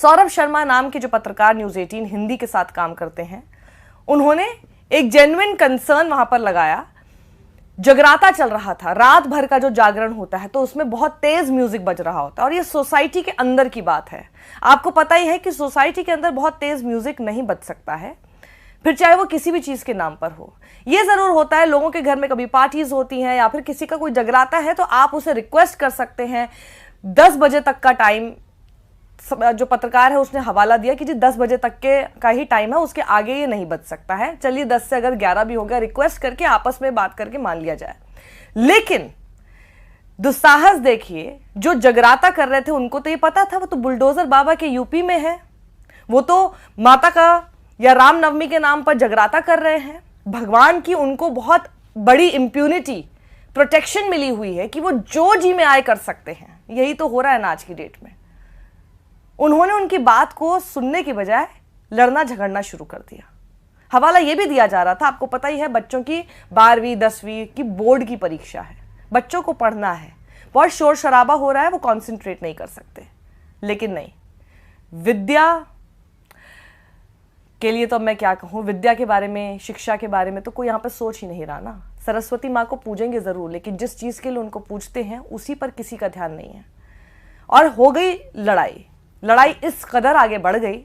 सौरभ शर्मा नाम के जो पत्रकार न्यूज़ 18 हिंदी के साथ काम करते हैं, उन्होंने एक जेन्युइन कंसर्न वहां पर लगाया। जगराता चल रहा था, रात भर का जो जागरण होता है तो उसमें बहुत तेज म्यूजिक बज रहा होता है, और ये सोसाइटी के अंदर की बात है। आपको पता ही है कि सोसाइटी के अंदर बहुत तेज म्यूजिक नहीं बज सकता है, फिर चाहे वो किसी भी चीज के नाम पर हो। ये जरूर होता है लोगों के घर में कभी पार्टीज होती हैं या फिर किसी का कोई जगराता है तो आप उसे रिक्वेस्ट कर सकते हैं 10 बजे तक का टाइम। जो पत्रकार है उसने हवाला दिया कि जी 10 बजे तक के का ही टाइम है, उसके आगे ये नहीं बच सकता है। चलिए 10 से अगर 11 भी हो गया, रिक्वेस्ट करके आपस में बात करके मान लिया जाए। लेकिन दुस्साहस देखिए, जो जगराता कर रहे थे उनको तो ये पता था वो तो बुलडोजर बाबा के यूपी में है, वो तो माता का या रामनवमी के नाम पर जगराता कर रहे हैं। भगवान की उनको बहुत बड़ी इंप्यूनिटी, प्रोटेक्शन मिली हुई है कि वो जो जी में आए कर सकते हैं। यही तो हो रहा है ना आज की डेट में। उन्होंने उनकी बात को सुनने की बजाय लड़ना झगड़ना शुरू कर दिया। हवाला यह भी दिया जा रहा था, आपको पता ही है बच्चों की 12वीं 10वीं की बोर्ड की परीक्षा है, बच्चों को पढ़ना है, बहुत शोर शराबा हो रहा है, वो कॉन्सेंट्रेट नहीं कर सकते। लेकिन नहीं, विद्या के लिए तो अब मैं क्या कहूँ, विद्या के बारे में, शिक्षा के बारे में तो कोई यहाँ पर सोच ही नहीं रहा ना। सरस्वती माँ को पूजेंगे जरूर, लेकिन जिस चीज़ के लिए उनको पूजते हैं उसी पर किसी का ध्यान नहीं है। और हो गई लड़ाई। लड़ाई इस कदर आगे बढ़ गई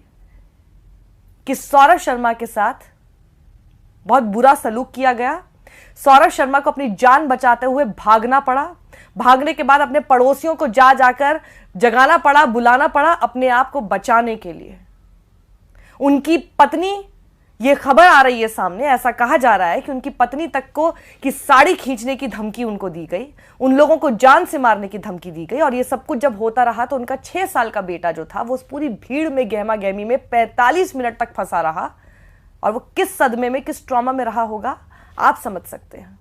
कि सौरभ शर्मा के साथ बहुत बुरा सलूक किया गया। सौरभ शर्मा को अपनी जान बचाते हुए भागना पड़ा। भागने के बाद अपने पड़ोसियों को जाकर जगाना पड़ा, बुलाना पड़ा अपने आप को बचाने के लिए। उनकी पत्नी, ये खबर आ रही है सामने, ऐसा कहा जा रहा है कि उनकी पत्नी तक को की साड़ी खींचने की धमकी उनको दी गई, उन लोगों को जान से मारने की धमकी दी गई। और ये सब कुछ जब होता रहा तो उनका 6 साल का बेटा जो था वो उस पूरी भीड़ में गहमा गहमी में 45 मिनट तक फंसा रहा, और वो किस सदमे में, किस ट्रॉमा में रहा होगा आप समझ सकते हैं।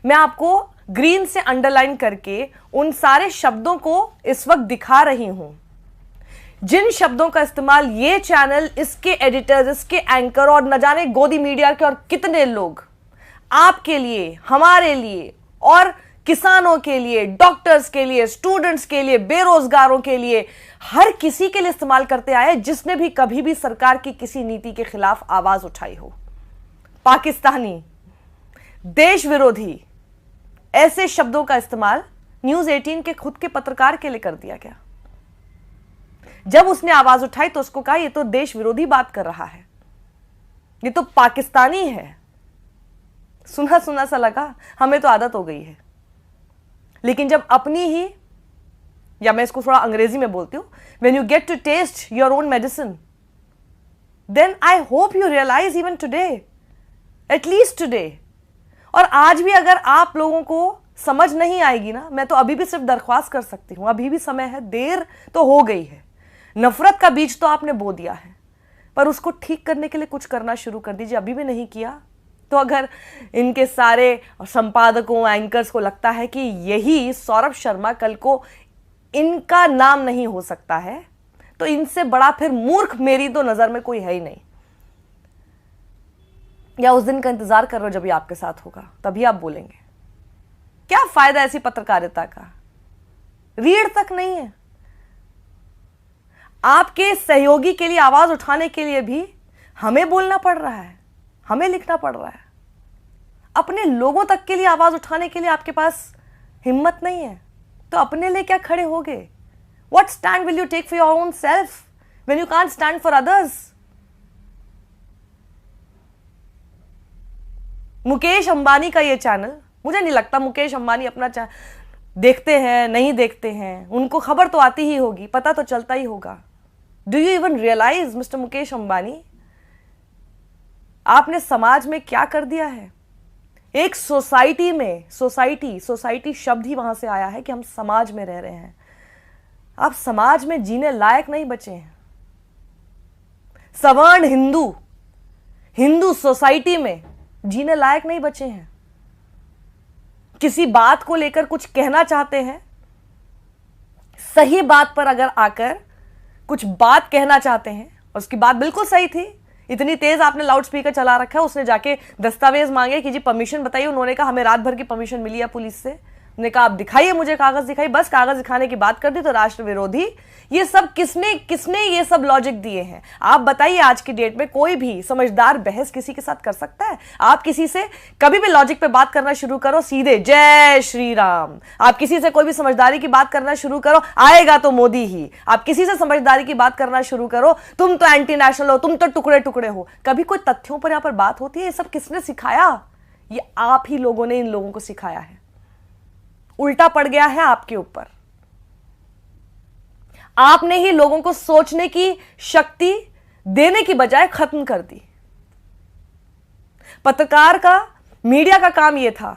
मैं आपको ग्रीन से अंडरलाइन करके उन सारे शब्दों को इस वक्त दिखा रही हूं जिन शब्दों का इस्तेमाल ये चैनल, इसके एडिटर्स, इसके एंकर और न जाने गोदी मीडिया के और कितने लोग आपके लिए, हमारे लिए और किसानों के लिए, डॉक्टर्स के लिए, स्टूडेंट्स के लिए, बेरोजगारों के लिए, हर किसी के लिए इस्तेमाल करते आए जिसने भी कभी भी सरकार की किसी नीति के खिलाफ आवाज उठाई हो। पाकिस्तानी, देश विरोधी, ऐसे शब्दों का इस्तेमाल न्यूज़ 18 के खुद के पत्रकार के लिए कर दिया गया। जब उसने आवाज उठाई तो उसको कहा ये तो देश विरोधी बात कर रहा है, ये तो पाकिस्तानी है। सुना सुना सा लगा, हमें तो आदत हो गई है। लेकिन जब अपनी ही, या मैं इसको थोड़ा अंग्रेजी में बोलती हूं, when you get to test your own medicine, then I hope you realise even today, at least today. और आज भी अगर आप लोगों को समझ नहीं आएगी ना, मैं तो अभी भी सिर्फ दरख्वास्त कर सकती हूं, अभी भी समय है, देर तो हो गई है। नफरत का बीज तो आपने बो दिया है, पर उसको ठीक करने के लिए कुछ करना शुरू कर दीजिए। अभी भी नहीं किया तो अगर इनके सारे संपादकों, एंकर्स को लगता है कि यही सौरभ शर्मा कल को इनका नाम नहीं हो सकता है, तो इनसे बड़ा फिर मूर्ख मेरी तो नजर में कोई है ही नहीं। या उस दिन का इंतजार कर रहे हो जब ये आपके साथ होगा, तभी आप बोलेंगे। क्या फायदा ऐसी पत्रकारिता का, रीढ़ तक नहीं है। आपके सहयोगी के लिए आवाज उठाने के लिए भी हमें बोलना पड़ रहा है, हमें लिखना पड़ रहा है। अपने लोगों तक के लिए आवाज उठाने के लिए आपके पास हिम्मत नहीं है, तो अपने लिए क्या खड़े होगे? What stand will you take for your own self when you can't stand for others? Mukesh Ambani का ये चैनल, मुझे नहीं लगता मुकेश अंबानी अपना देखते हैं, नहीं देखते हैं, उनको खबर तो आती ही होगी, पता तो चलता ही होगा। Do you even realise mister Mukesh Ambani, आपने समाज में क्या कर दिया है? एक सोसाइटी में, सोसाइटी शब्द ही वहां से आया है कि हम समाज में रह रहे हैं। आप समाज में जीने लायक नहीं बचे हैं। सवर्ण हिंदू सोसाइटी में जीने लायक नहीं बचे हैं। किसी बात को लेकर कुछ कहना चाहते हैं, सही बात पर अगर आकर कुछ बात कहना चाहते हैं, और उसकी बात बिल्कुल सही थी, इतनी तेज आपने लाउड स्पीकर चला रखा है, उसने जाके दस्तावेज मांगे कि जी परमिशन बताइए, उन्होंने कहा हमें रात भर की परमिशन मिली है पुलिस से, ने कहा आप दिखाइए मुझे कागज दिखाइए, बस कागज दिखाने की बात कर दी तो राष्ट्र विरोधी। ये सब किसने ये सब लॉजिक दिए हैं? आप बताइए, आज की डेट में कोई भी समझदार बहस किसी के साथ कर सकता है? आप किसी से कभी भी लॉजिक पे बात करना शुरू करो, सीधे जय श्री राम। आप किसी से कोई भी समझदारी की बात करना शुरू करो, आएगा तो मोदी ही। आप किसी से समझदारी की बात करना शुरू करो, तुम तो एंटी नेशनल हो, तुम तो टुकड़े टुकड़े हो। कभी कोई तथ्यों पर यहां पर बात होती है? ये सब किसने सिखाया? ये आप ही लोगों ने इन लोगों को सिखाया है। उल्टा पड़ गया है आपके ऊपर। आपने ही लोगों को सोचने की शक्ति देने की बजाय खत्म कर दी। पत्रकार का, मीडिया का काम यह था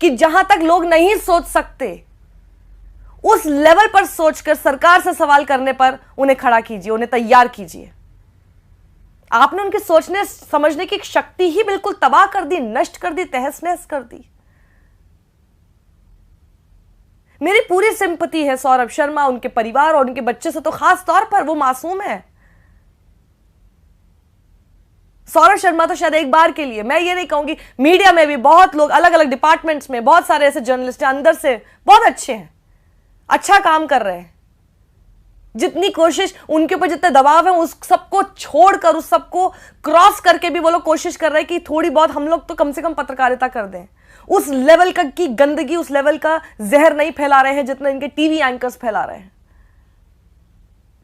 कि जहां तक लोग नहीं सोच सकते उस लेवल पर सोचकर सरकार से सवाल करने पर उन्हें खड़ा कीजिए, उन्हें तैयार कीजिए। आपने उनके सोचने समझने की शक्ति ही बिल्कुल तबाह कर दी, नष्ट कर दी, तहस नहस कर दी। मेरी पूरी सिंपैथी है सौरभ शर्मा, उनके परिवार और उनके बच्चे से, तो खास तौर पर, वो मासूम है। सौरभ शर्मा तो शायद एक बार के लिए, मैं ये नहीं कहूंगी, मीडिया में भी बहुत लोग अलग अलग डिपार्टमेंट्स में बहुत सारे ऐसे जर्नलिस्ट हैं अंदर से बहुत अच्छे हैं, अच्छा काम कर रहे हैं। जितनी कोशिश उनके ऊपर, जितने दबाव है, उस सबको छोड़कर, उस सबको क्रॉस करके भी वो लोग कोशिश कर रहे हैं कि थोड़ी बहुत हम लोग तो कम से कम पत्रकारिता कर दें। उस लेवल का की गंदगी, उस लेवल का जहर नहीं फैला रहे हैं जितना इनके टीवी एंकर्स फैला रहे हैं।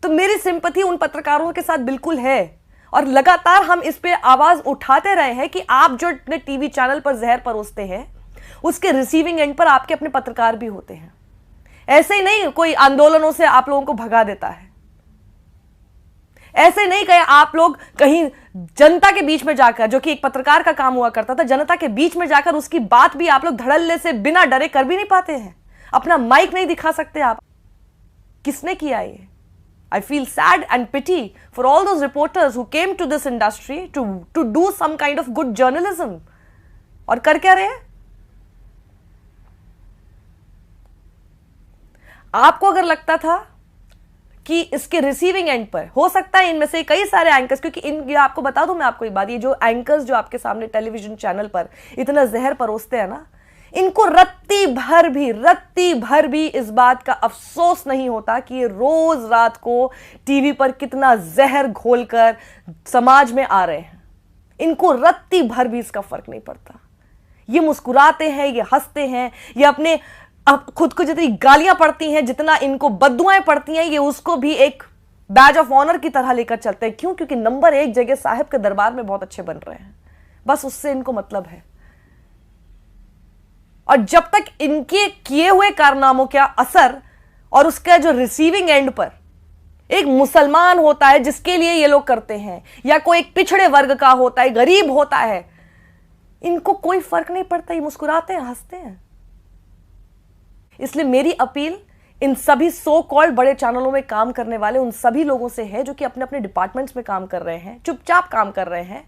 तो मेरी सिंपैथी उन पत्रकारों के साथ बिल्कुल है, और लगातार हम इस पे आवाज उठाते रहे हैं कि आप जो अपने टीवी चैनल पर जहर परोसते हैं, उसके रिसीविंग एंड पर आपके अपने पत्रकार भी होते हैं। ऐसे ही नहीं कोई आंदोलनों से आप लोगों को भगा देता है, ऐसे नहीं कहे आप लोग कहीं जनता के बीच में जाकर, जो कि एक पत्रकार का काम हुआ करता था, जनता के बीच में जाकर उसकी बात भी आप लोग धड़ल्ले से बिना डरे कर भी नहीं पाते हैं, अपना माइक नहीं दिखा सकते आप। किसने किया ये? I feel sad and pity for all those reporters who came to this industry to do some kind of good journalism, और कर क्या रहे हैं? आपको अगर लगता था कि इसके रिसीविंग एंड पर हो सकता है इनमें से कई सारे एंकर्स, क्योंकि ये आपको बता दूं मैं आपको एक बात, ये जो एंकर्स जो आपके सामने टेलीविजन चैनल पर इतना जहर परोसते हैं ना, इनको रत्ती भर भी इस बात का अफसोस नहीं होता कि ये रोज रात को टीवी पर कितना जहर घोलकर समाज में आ रहे हैं। इनको रत्ती भर भी इसका फर्क नहीं पड़ता। ये मुस्कुराते हैं, ये हंसते हैं, ये अपने खुद को जितनी गालियां पड़ती हैं, जितना इनको बद्दुआएं पड़ती हैं, ये उसको भी एक बैज ऑफ ऑनर की तरह लेकर चलते हैं। क्यों? क्योंकि नंबर एक जगह साहब के दरबार में बहुत अच्छे बन रहे हैं, बस उससे इनको मतलब है। और जब तक इनके किए हुए कारनामों का असर और उसका जो रिसीविंग एंड पर एक मुसलमान होता है जिसके लिए ये लोग करते हैं, या कोई एक पिछड़े वर्ग का होता है, गरीब होता है, इनको कोई फर्क नहीं पड़ता, ये मुस्कुराते हैं, हंसते हैं। इसलिए मेरी अपील इन सभी सो कॉल्ड बड़े चैनलों में काम करने वाले उन सभी लोगों से है जो कि अपने अपने डिपार्टमेंट्स में काम कर रहे हैं, चुपचाप काम कर रहे हैं,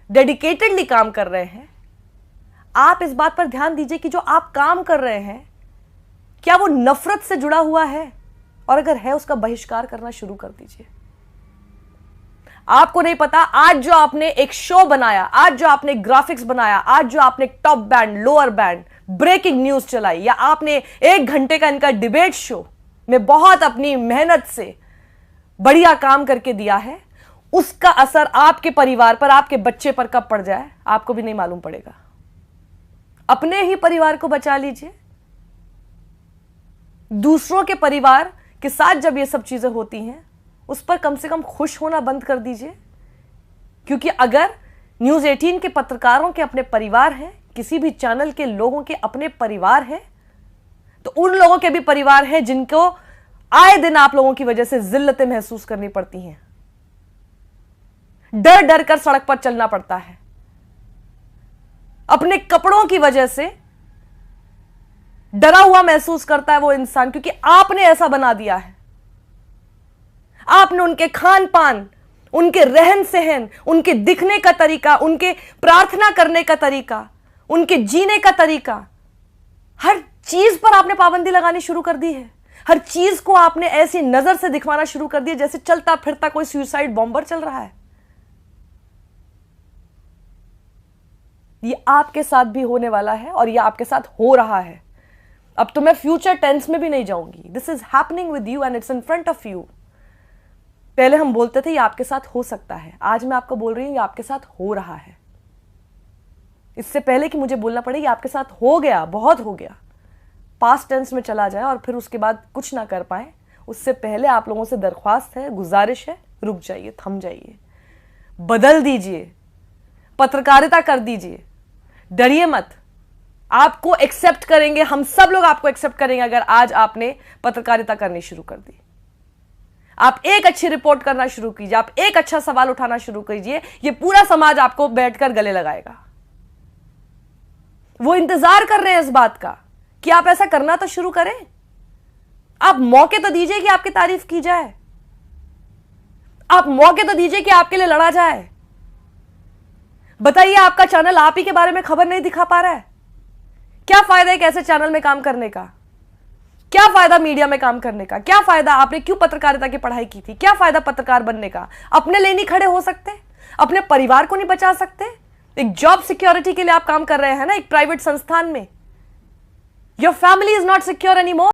डेडिकेटेडली काम कर रहे हैं। आप इस बात पर ध्यान दीजिए कि जो आप काम कर रहे हैं, क्या वो नफरत से जुड़ा हुआ है? और अगर है, उसका बहिष्कार करना शुरू कर दीजिए। आपको नहीं पता, आज जो आपने एक शो बनाया, आज जो आपने ग्राफिक्स बनाया, आज जो आपने top band, lower band, breaking news चलाई, या आपने 1 घंटे का इनका डिबेट शो में बहुत अपनी मेहनत से बढ़िया काम करके दिया है, उसका असर आपके परिवार पर, आपके बच्चे पर कब पड़ जाए आपको भी नहीं मालूम पड़ेगा। अपने ही परिवार को बचा लीजिए, दूसरों के परिवार के साथ जब ये सब चीजें होती हैं उस पर कम से कम खुश होना बंद कर दीजिए। क्योंकि अगर न्यूज़ 18 के पत्रकारों के अपने परिवार हैं, किसी भी चैनल के लोगों के अपने परिवार हैं, तो उन लोगों के भी परिवार हैं जिनको आए दिन आप लोगों की वजह से जिल्लतें महसूस करनी पड़ती हैं, डर डर कर सड़क पर चलना पड़ता है, अपने कपड़ों की वजह से डरा हुआ महसूस करता है वो इंसान, क्योंकि आपने ऐसा बना दिया है। आपने उनके खान पान, उनके रहन सहन, उनके दिखने का तरीका, उनके प्रार्थना करने का तरीका, उनके जीने का तरीका, हर चीज पर आपने पाबंदी लगानी शुरू कर दी है। हर चीज को आपने ऐसी नजर से दिखवाना शुरू कर दिया जैसे चलता फिरता कोई सुसाइड बॉम्बर चल रहा है। ये आपके साथ भी होने वाला है और ये आपके साथ हो रहा है। अब तो मैं फ्यूचर टेंस में भी नहीं जाऊंगी। This is happening with you and it's in front of you. पहले हम बोलते थे ये आपके साथ हो सकता है, आज मैं आपको बोल रही हूं ये आपके साथ हो रहा है। इससे पहले कि मुझे बोलना पड़े ये आपके साथ हो गया, बहुत हो गया, पास्ट टेंस में चला जाए और फिर उसके बाद कुछ ना कर पाए, उससे पहले आप लोगों से दरख्वास्त है, गुजारिश है, रुक जाइए, थम जाइए, बदल दीजिए, पत्रकारिता कर दीजिए, डरिए मत। आपको एक्सेप्ट करेंगे, हम सब लोग आपको एक्सेप्ट करेंगे अगर आज आपने पत्रकारिता करनी शुरू कर दी। आप एक अच्छी रिपोर्ट करना शुरू कीजिए, आप एक अच्छा सवाल उठाना शुरू कीजिए, ये पूरा समाज आपको बैठकर गले लगाएगा। वो इंतजार कर रहे हैं इस बात का कि आप ऐसा करना तो शुरू करें। आप मौके तो दीजिए कि आपकी तारीफ की जाए, आप मौके तो दीजिए कि आपके लिए लड़ा जाए। बताइए, आपका चैनल आप ही के बारे में खबर नहीं दिखा पा रहा है, क्या फायदा एक ऐसे चैनल में काम करने का? क्या फायदा मीडिया में काम करने का? क्या फायदा? आपने क्यों पत्रकारिता की पढ़ाई की थी? क्या फायदा पत्रकार बनने का? अपने लिए नहीं खड़े हो सकते? अपने परिवार को नहीं बचा सकते? एक जॉब सिक्योरिटी के लिए आप काम कर रहे हैं ना, एक प्राइवेट संस्थान में। Your family is not secure any more.